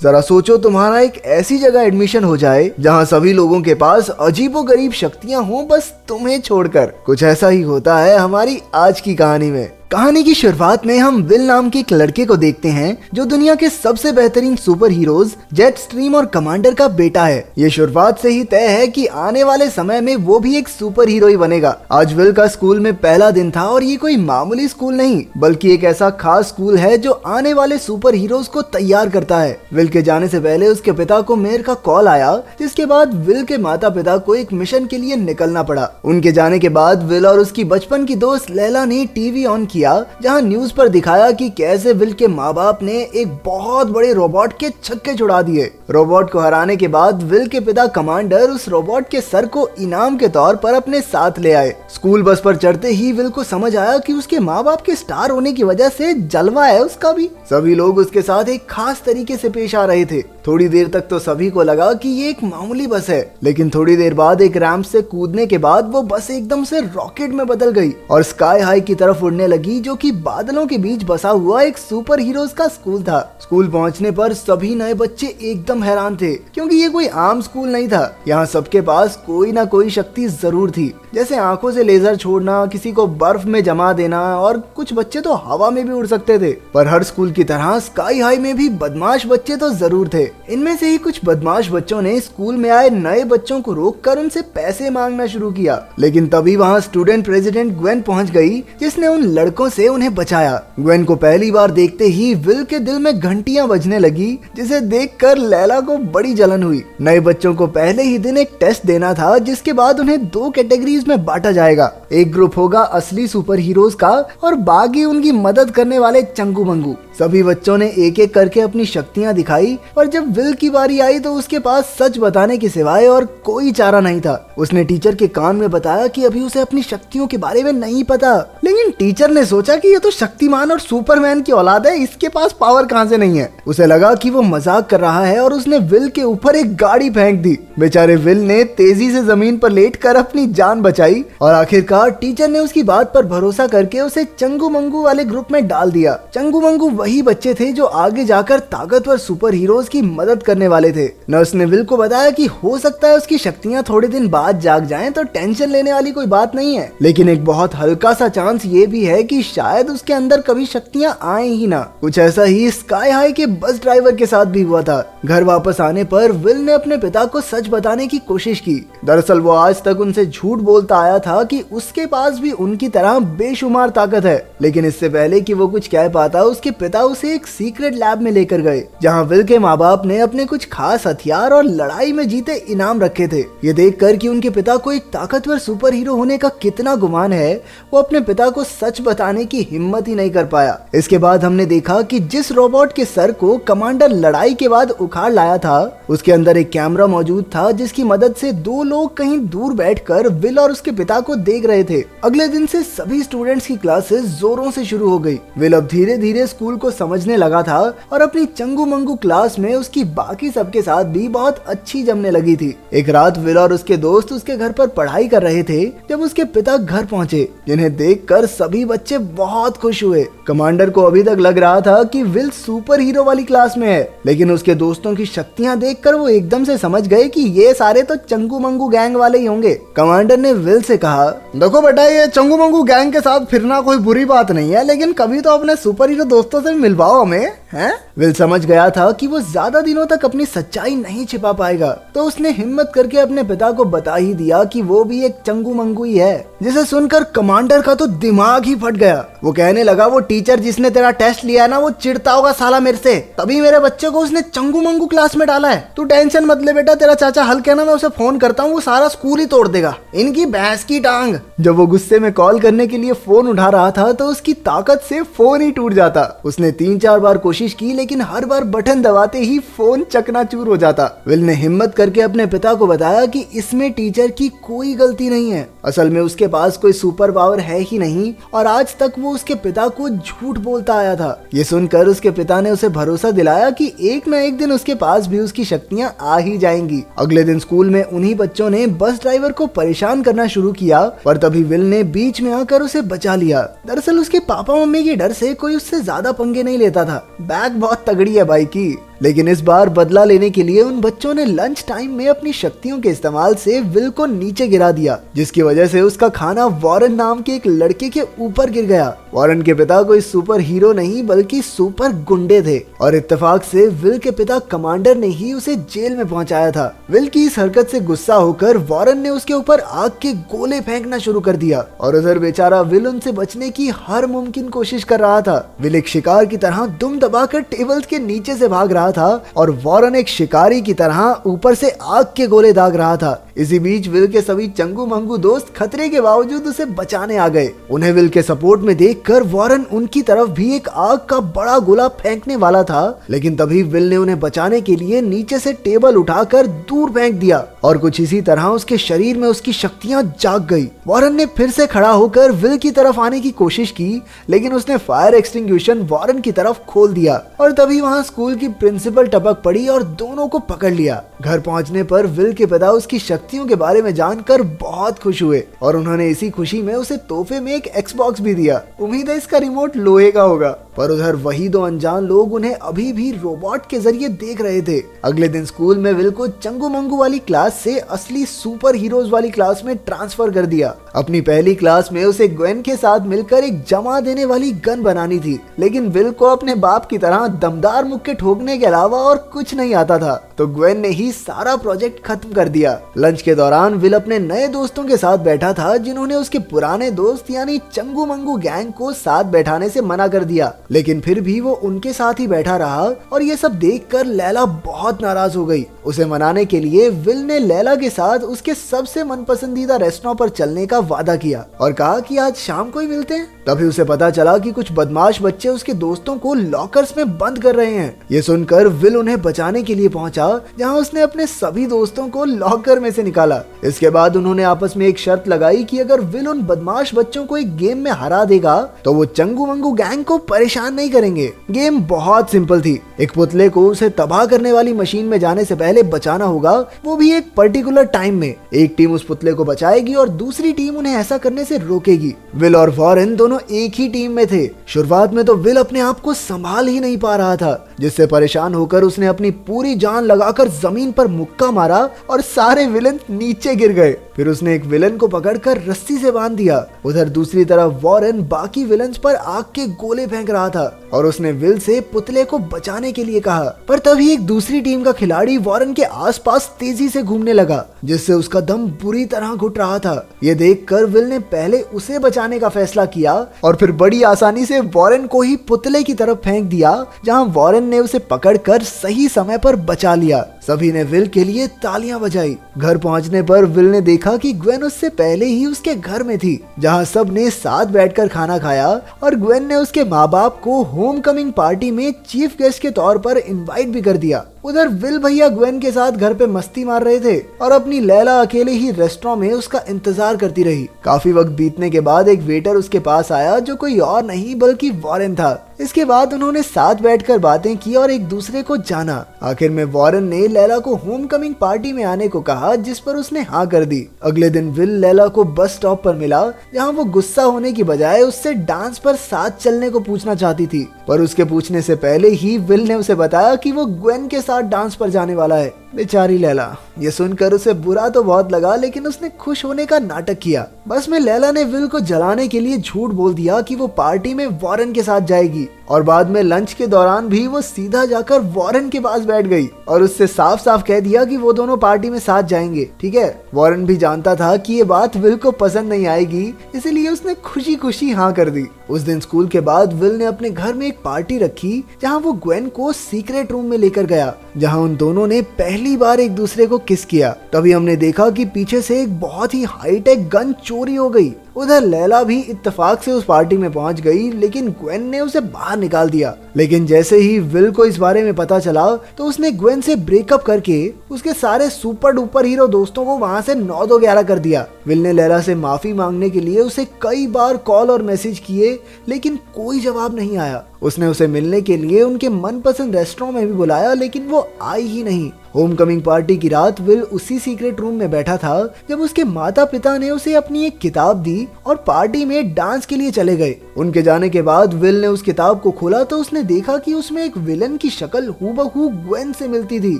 जरा सोचो तुम्हारा एक ऐसी जगह एडमिशन हो जाए जहाँ सभी लोगों के पास अजीबोगरीब शक्तियाँ हों बस तुम्हें छोड़कर। कुछ ऐसा ही होता है हमारी आज की कहानी में। कहानी की शुरुआत में हम विल नाम के एक लड़के को देखते हैं जो दुनिया के सबसे बेहतरीन सुपर हीरोज जेट स्ट्रीम और कमांडर का बेटा है। ये शुरुआत से ही तय है कि आने वाले समय में वो भी एक सुपर हीरो ही बनेगा। आज विल का स्कूल में पहला दिन था और ये कोई मामूली स्कूल नहीं बल्कि एक ऐसा खास स्कूल है जो आने वाले सुपर हीरोज को तैयार करता है। विल के जाने से पहले उसके पिता को मेयर का कॉल आया, जिसके बाद विल के माता पिता को एक मिशन के लिए निकलना पड़ा। उनके जाने के बाद विल और उसकी बचपन की दोस्त लैला ने टीवी ऑन किया जहां न्यूज पर दिखाया कि कैसे विल के माँ बाप ने एक बहुत बड़े रोबोट के छक्के छुड़ा दिए। रोबोट को हराने के बाद विल के पिता कमांडर उस रोबोट के सर को इनाम के तौर पर अपने साथ ले आए। स्कूल बस पर चढ़ते ही विल को समझ आया कि उसके माँ बाप के स्टार होने की वजह से जलवा है उसका भी। सभी लोग उसके साथ एक खास तरीके से पेश आ रहे थे। थोड़ी देर तक तो सभी को लगा कि ये एक मामूली बस है, लेकिन थोड़ी देर बाद एक रैंप से कूदने के बाद वो बस एकदम से रॉकेट में बदल गई और स्काई हाई की तरफ उड़ने लगी, जो कि बादलों के बीच बसा हुआ एक सुपर हीरोज का स्कूल था। स्कूल पहुंचने पर सभी नए बच्चे एकदम हैरान थे क्योंकि ये कोई आम स्कूल नहीं था। यहाँ सबके पास कोई ना कोई शक्ति जरूर थी, जैसे आंखों से लेजर छोड़ना, किसी को बर्फ में जमा देना और कुछ बच्चे तो हवा में भी उड़ सकते थे। पर हर स्कूल की तरह स्काई हाई में भी बदमाश बच्चे तो जरूर थे। इनमें से ही कुछ बदमाश बच्चों ने स्कूल में आए नए बच्चों को रोककर उनसे पैसे मांगना शुरू किया, लेकिन तभी वहाँ स्टूडेंट प्रेसिडेंट ग्वेन पहुँच गई, जिसने उन लड़कों से उन्हें बचाया। ग्वेन को पहली बार देखते ही विल के दिल में घंटियां बजने लगी, जिसे देखकर लैला को बड़ी जलन हुई। नए बच्चों को पहले ही दिन एक टेस्ट देना था, जिसके बाद उन्हें 2 कैटेगरीज में बांटा जाएगा। एक ग्रुप होगा असली सुपर हीरोज का और बाकी उनकी मदद करने वाले चंगू मंगू। सभी बच्चों ने एक एक करके अपनी शक्तियां दिखाई और जब विल की बारी आई तो उसके पास सच बताने के सिवाय और कोई चारा नहीं था। उसने टीचर के कान में बताया कि अभी उसे अपनी शक्तियों के बारे में नहीं पता, लेकिन टीचर ने सोचा कि ये तो शक्तिमान और सुपरमैन की औलाद है, इसके पास पावर कहां से नहीं है। उसे लगा कि वो मजाक कर रहा है और उसने विल के ऊपर एक गाड़ी फेंक दी। बेचारे विल ने तेजी से जमीन पर लेटकर अपनी जान बचाई और आखिरकार टीचर ने उसकी बात पर भरोसा करके उसे चंगू मंगू वाले ग्रुप में डाल दिया। चंगू मंगू वही बच्चे थे जो आगे जाकर ताकतवर सुपर हीरोज की मदद करने वाले थे। नर्स ने विल को बताया कि हो सकता है उसकी शक्तियां थोड़े दिन बाद जाग जाएं, तो टेंशन लेने वाली कोई बात नहीं है, लेकिन एक बहुत हल्का सा चांस ये भी है कि शायद उसके अंदर कभी शक्तियां आए ही ना। कुछ ऐसा ही स्काई हाई के बस ड्राइवर के साथ भी हुआ था। घर वापस आने पर विल ने अपने पिता को सच बताने की कोशिश की। दरअसल वो आज तक उनसे झूठ बोलता आया था कि उसके पास भी उनकी तरह बेशुमार ताकत है, लेकिन इससे पहले कि वो कुछ कह पाता उसके पिता उसे एक सीक्रेट लैब में लेकर गए, जहां विल के माँ बाप ने अपने कुछ खास हथियार और लड़ाई में जीते इनाम रखे थे। ये देखकर कि उनके पिता को एक ताकतवर सुपर हीरो होने का कितना गुमान है, वो अपने पिता को सच बताने की हिम्मत ही नहीं कर पाया। इसके बाद हमने देखा कि जिस रोबोट के सर को कमांडर लड़ाई के बाद उखाड़ लाया था, उसके अंदर एक कैमरा मौजूद था, जिसकी मदद से 2 लोग कहीं दूर बैठकर विल और उसके पिता को देख रहे थे। अगले दिन से सभी स्टूडेंट्स की क्लासेस जोरों से शुरू हो गई। विल अब धीरे धीरे स्कूल को समझने लगा था और अपनी चंगू मंगू क्लास में उसकी बाकी सबके साथ भी बहुत अच्छी जमने लगी थी। एक रात विल और उसके दोस्त उसके घर पर पढ़ाई कर रहे थे जब उसके पिता घर पहुंचे, जिन्हें देखकर सभी बच्चे बहुत खुश हुए। कमांडर को अभी तक लग रहा था कि विल सुपर हीरो वाली क्लास में है, लेकिन उसके दोस्तों की शक्तियां देखकर वो एकदम से समझ गए कि ये सारे तो चंगू मंगू गैंग वाले ही होंगे। कमांडर ने विल से कहा, देखो बेटा, ये चंगू मंगू गैंग के साथ फिरना कोई बुरी बात नहीं है, लेकिन कभी तो अपने सुपर हीरो दोस्तों से मिलवाओ हमें, हैं? विल समझ गया था कि वो ज्यादा दिनों तक अपनी सच्चाई नहीं छिपा पाएगा, तो उसने हिम्मत करके अपने पिता को बता ही दिया कि वो भी एक चंगू मंगू ही है। जिसे सुनकर कमांडर का तो दिमाग ही फट गया। वो कहने लगा, वो टीचर जिसने तेरा टेस्ट लिया ना, वो चिढ़ता होगा साला मेरे से, तभी मेरे बच्चे को उसने चंगू मंगू क्लास में डाला है। तू टेंशन मत ले बेटा, तेरा चाचा हल कहना, मैं उसे फोन करता हूँ, वो सारा स्कूल ही तोड़ देगा, इनकी भैंस की टांग। जब वो गुस्से में कॉल करने के लिए फोन उठा रहा था तो उसकी ताकत से फोन ही टूट जाता। उसने 3-4 बार कोशिश की, लेकिन हर बार बटन दबाते ही फोन चकनाचूर हो जाता। विल ने हिम्मत करके अपने पिता को बताया कि इसमें टीचर की कोई गलती नहीं है, असल में उसके पास कोई सुपर पावर है ही नहीं और आज तक वो उसके पिता को झूठ बोलता आया था। ये सुनकर उसके पिता ने उसे भरोसा दिलाया कि एक न एक दिन उसके पास भी उसकी शक्तियां आ ही जाएंगी। अगले दिन स्कूल में उन्हीं बच्चों ने बस ड्राइवर को परेशान करना शुरू किया, पर तभी विल ने बीच में आकर उसे बचा लिया। दरअसल उसके पापा मम्मी के डर से कोई उससे ज्यादा पंगे नहीं लेता था। बैग बहुत तगड़ी है भाई की। लेकिन इस बार बदला लेने के लिए उन बच्चों ने लंच टाइम में अपनी शक्तियों के इस्तेमाल से विल को नीचे गिरा दिया, जिसकी वजह से उसका खाना वॉरेन नाम के एक लड़के के ऊपर गिर गया। वॉरेन के पिता कोई सुपर हीरो नहीं बल्कि सुपर गुंडे थे और इत्तेफाक से विल के पिता कमांडर ने ही उसे जेल में पहुंचाया था। विल की इस हरकत से गुस्सा होकर वॉरेन ने उसके ऊपर आग के गोले फेंकना शुरू कर दिया और उधर बेचारा विल उनसे बचने की हर मुमकिन कोशिश कर रहा था। विल एक शिकार की तरह दुम दबाकर टेबल के नीचे से भाग रहा था और वॉरेन एक शिकारी की तरह ऊपर से आग के गोले दाग रहा था। इसी बीच विल के सभी चंगू मंगू दोस्त खतरे के बावजूद उसे बचाने आ गए। उन्हें विल के सपोर्ट में देखकर वॉरेन उनकी तरफ भी एक आग का बड़ा गोला फेंकने वाला था, लेकिन तभी विल ने उन्हें बचाने के लिए नीचे से टेबल उठाकर दूर फेंक दिया और कुछ इसी तरह उसके शरीर में उसकी शक्तियां जाग गई। वॉरेन ने फिर से खड़ा होकर विल की तरफ आने की कोशिश की, लेकिन उसने फायर एक्सटिंग्विशन वॉरेन की तरफ खोल दिया और तभी वहां स्कूल की प्रिंसिपल टपक पड़ी और दोनों को पकड़ लिया। घर पहुंचने पर विल के पिता उसकी शक्तियों के बारे में जानकर बहुत खुश हुए और उन्होंने इसी खुशी में उसे तोहफे में एक एक्सबॉक्स भी दिया। उम्मीद है इसका रिमोट लोहे का होगा। पर उधर वही दो अनजान लोग उन्हें अभी भी रोबोट के जरिए देख रहे थे। अगले दिन स्कूल में विल को चंगू मंगू वाली क्लास से असली सुपर हीरोज वाली क्लास में ट्रांसफर कर दिया। अपनी पहली क्लास में उसे ग्वेन के साथ मिलकर एक जमा देने वाली गन बनानी थी, लेकिन विल को अपने बाप की तरह दमदार मुक्के ठोकने के अलावा और कुछ नहीं आता था, तो ग्वेन ने ही सारा प्रोजेक्ट खत्म कर दिया। लंच के दौरान विल अपने नए दोस्तों के साथ बैठा था, जिन्होंने उसके पुराने दोस्त यानी चंगू मंगू गैंग को साथ बैठाने से मना कर दिया, लेकिन फिर भी वो उनके साथ ही बैठा रहा और ये सब देखकर लैला बहुत नाराज हो गई। उसे मनाने के लिए विल ने लैला के साथ उसके सबसे मनपसंदीदा रेस्टोरेंट पर चलने का वादा किया और कहा कि आज शाम को ही मिलते हैं। तभी उसे पता चला कि कुछ बदमाश बच्चे उसके दोस्तों को लॉकर्स में बंद कर रहे हैं। ये सुनकर विल उन्हें बचाने के लिए पहुंचा, जहां उसने अपने सभी दोस्तों को लॉकर में से निकाला। इसके बाद उन्होंने आपस में एक शर्त लगाई कि अगर विल उन बदमाश बच्चों को एक गेम में हरा देगा तो वो चंगू मंगू गैंग को परेशान नहीं करेंगे। गेम बहुत सिंपल थी। एक पुतले को उसे तबाह करने वाली मशीन में जाने से पहले बचाना होगा, वो भी एक पर्टिकुलर टाइम में। एक टीम उस पुतले को बचाएगी और दूसरी टीम उन्हें ऐसा करने से रोकेगी। विल और वॉरेन दोनों एक ही टीम में थे। शुरुआत में तो विल अपने आप को संभाल ही नहीं पा रहा था, जिससे परेशान होकर उसने अपनी पूरी जान लगाकर जमीन पर मुक्का मारा और सारे विलन नीचे गिर गए। फिर उसने एक विलन को पकड़कर रस्सी से बांध दिया। उधर दूसरी तरफ वॉरेन बाकी विलन्स पर आग के गोले फेंक रहा था और उसने विल से पुतले को बचाने के लिए कहा। पर तभी एक दूसरी टीम का खिलाड़ी वॉरेन के आसपास तेजी से घूमने लगा, जिससे उसका दम बुरी तरह घुट रहा था। ये देखकर विल ने पहले उसे बचाने का फैसला किया और फिर बड़ी आसानी से वॉरेन को ही पुतले की तरफ फेंक दिया, जहां वॉरेन ने उसे पकड़कर सही समय पर बचा लिया। सभी ने विल के लिए तालियां बजाई। घर पहुंचने पर विल ने देखा कि ग्वेन उससे पहले ही उसके घर में थी, जहां सब ने साथ बैठकर खाना खाया और ग्वेन ने उसके माँ बाप को होम कमिंग पार्टी में चीफ गेस्ट के तौर पर इनवाइट भी कर दिया। उधर विल भैया ग्वेन के साथ घर पे मस्ती मार रहे थे और अपनी लैला अकेले ही रेस्टोरेंट में उसका इंतजार करती रही। काफी वक्त बीतने के बाद एक वेटर उसके पास आया, जो कोई और नहीं बल्कि वॉरेन था। इसके बाद उन्होंने साथ बैठकर बातें की और एक दूसरे को जाना। आखिर में वॉरेन ने लैला को होम कमिंग पार्टी में आने को कहा, जिस पर उसने हाँ कर दी। अगले दिन विल लैला को बस स्टॉप पर मिला, जहाँ वो गुस्सा होने की बजाय उससे डांस पर साथ चलने को पूछना चाहती थी, पर उसके पूछने से पहले ही विल ने उसे बताया कि वो ग्वेन के साथ डांस पर जाने वाला है। बेचारी लैला, ये सुनकर उसे बुरा तो बहुत लगा, लेकिन उसने खुश होने का नाटक किया। बस में लैला ने विल को जलाने के लिए झूठ बोल दिया कि वो पार्टी में वॉरेन के साथ जाएगी और बाद में लंच के दौरान भी वो सीधा जाकर वॉरेन के पास बैठ गई और उससे साफ साफ कह दिया कि वो दोनों पार्टी में साथ जाएंगे। ठीक है, वॉरेन भी जानता था कि ये बात विल को पसंद नहीं आएगी, इसीलिए उसने खुशी खुशी हाँ कर दी। उस दिन स्कूल के बाद विल ने अपने घर में एक पार्टी रखी, जहाँ वो ग्वेन को सीक्रेट रूम में लेकर गया, जहाँ उन दोनों ने पहली बार एक दूसरे को किस किया। तभी हमने देखा कि पीछे से एक बहुत ही हाईटेक गन चोरी हो गई। उधर लैला भी इत्तेफाक से उस पार्टी में पहुंच गई, लेकिन ग्वेन ने उसे बाहर निकाल दिया। लेकिन जैसे ही विल को इस बारे में पता चला तो उसने ग्वेन से ब्रेकअप करके उसके सारे सुपर डुपर हीरो दोस्तों को वहां से 9-2-11 कर दिया। विल ने लैला से माफी मांगने के लिए उसे कई बार कॉल और मैसेज किए, लेकिन कोई जवाब नहीं आया। उसने उसे मिलने के लिए उनके मनपसंद रेस्टोरेंट में भी बुलाया, लेकिन वो आई ही नहीं। होम कमिंग पार्टी की रात विल उसी सीक्रेट रूम में बैठा था जब उसके माता पिता ने उसे अपनी एक किताब दी और पार्टी में डांस के लिए चले गए। उनके जाने के बाद विल ने उस किताब को खोला तो उसने देखा कि उसमें एक विलन की शक्ल हूबहू ग्वेन से मिलती थी।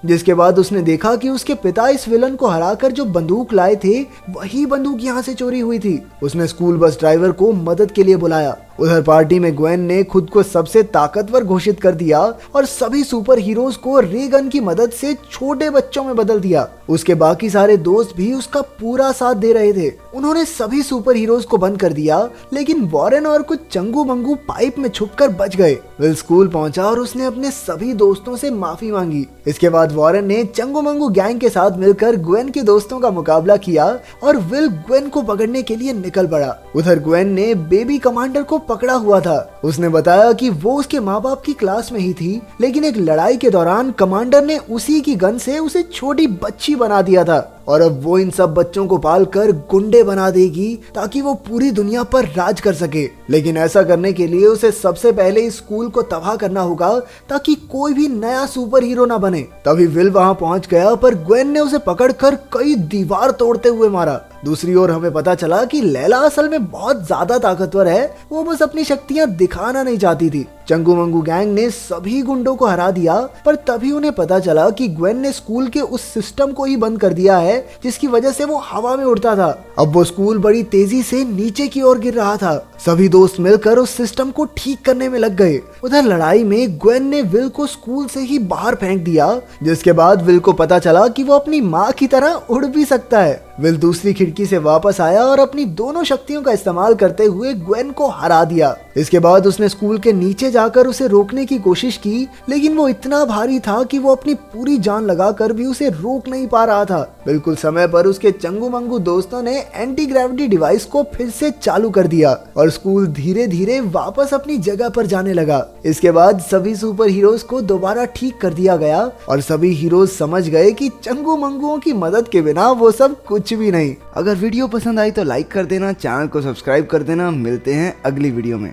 जिसके बाद उसने देखा कि उसके पिता इस विलन को हराकर जो बंदूक लाए थे वही बंदूक यहाँ से चोरी हुई थी। उसने स्कूल बस ड्राइवर को मदद के लिए बुलाया। उधर पार्टी में ग्वेन ने खुद को सबसे ताकतवर घोषित कर दिया और सभी सुपर हीरोज को रे गन की मदद से छोटे बच्चों में बदल दिया। उसके बाकी सारे दोस्त भी उसका पूरा साथ दे रहे थे। उन्होंने सभी सुपर हीरोज को बंद कर दिया, लेकिन वॉरेन और कुछ चंगू मंगू पाइप में छुपकर बच गए। विल स्कूल पहुंचा और उसने अपने सभी दोस्तों से माफी मांगी। इसके बाद वॉरेन ने चंगू मंगू गैंग के साथ मिलकर ग्वेन के दोस्तों का मुकाबला किया और विल ग्वेन को पकड़ने के लिए निकल पड़ा। उधर ग्वेन ने बेबी कमांडर को पकड़ा हुआ था। उसने बताया कि वो उसके माँ बाप की क्लास में ही थी, लेकिन एक लड़ाई के दौरान कमांडर ने उसी की गन से उसे छोटी बच्ची बना दिया था और अब वो इन सब बच्चों को पालकर गुंडे बना देगी ताकि वो पूरी दुनिया पर राज कर सके। लेकिन ऐसा करने के लिए उसे सबसे पहले इस स्कूल को तबाह करना होगा ताकि कोई भी नया सुपर हीरो ना बने। तभी विल वहां पहुंच गया, पर ग्वेन ने उसे पकड़कर कई दीवार तोड़ते हुए मारा। दूसरी ओर हमें पता चला कि लैला असल में बहुत ज्यादा ताकतवर है, वो बस अपनी शक्तियां दिखाना नहीं चाहती थी। चंगू मंगू गैंग ने सभी गुंडों को हरा दिया, पर तभी उन्हें पता चला कि ग्वेन ने स्कूल के उस सिस्टम को ही बंद कर दिया है जिसकी वजह से वो हवा में उड़ता था। अब वो स्कूल बड़ी तेजी से नीचे की ओर गिर रहा था। सभी दोस्त मिलकर उस सिस्टम को ठीक करने में लग गए। उधर लड़ाई में ग्वेन ने विल को स्कूल से ही बाहर फेंक दिया, जिसके बाद विल को पता चला कि वो अपनी माँ की तरह उड़ भी सकता है। विल दूसरी खिड़की से वापस आया और अपनी दोनों शक्तियों का इस्तेमाल करते हुए ग्वेन को हरा दिया। इसके बाद उसने स्कूल के नीचे जाकर उसे रोकने की कोशिश की, लेकिन वो इतना भारी था कि वो अपनी पूरी जान लगाकर भी उसे रोक नहीं पा रहा था। बिल्कुल समय पर उसके चंगू मंगू दोस्तों ने एंटी ग्रेविटी डिवाइस को फिर से चालू कर दिया और स्कूल धीरे धीरे वापस अपनी जगह पर जाने लगा। इसके बाद सभी सुपर हीरोज को दोबारा ठीक कर दिया गया और सभी हीरोज समझ गए कि चंगू मंगुओं की मदद के बिना वो सब कुछ भी नहीं। अगर वीडियो पसंद आई तो लाइक कर देना, चैनल को सब्सक्राइब कर देना। मिलते हैं अगली वीडियो में।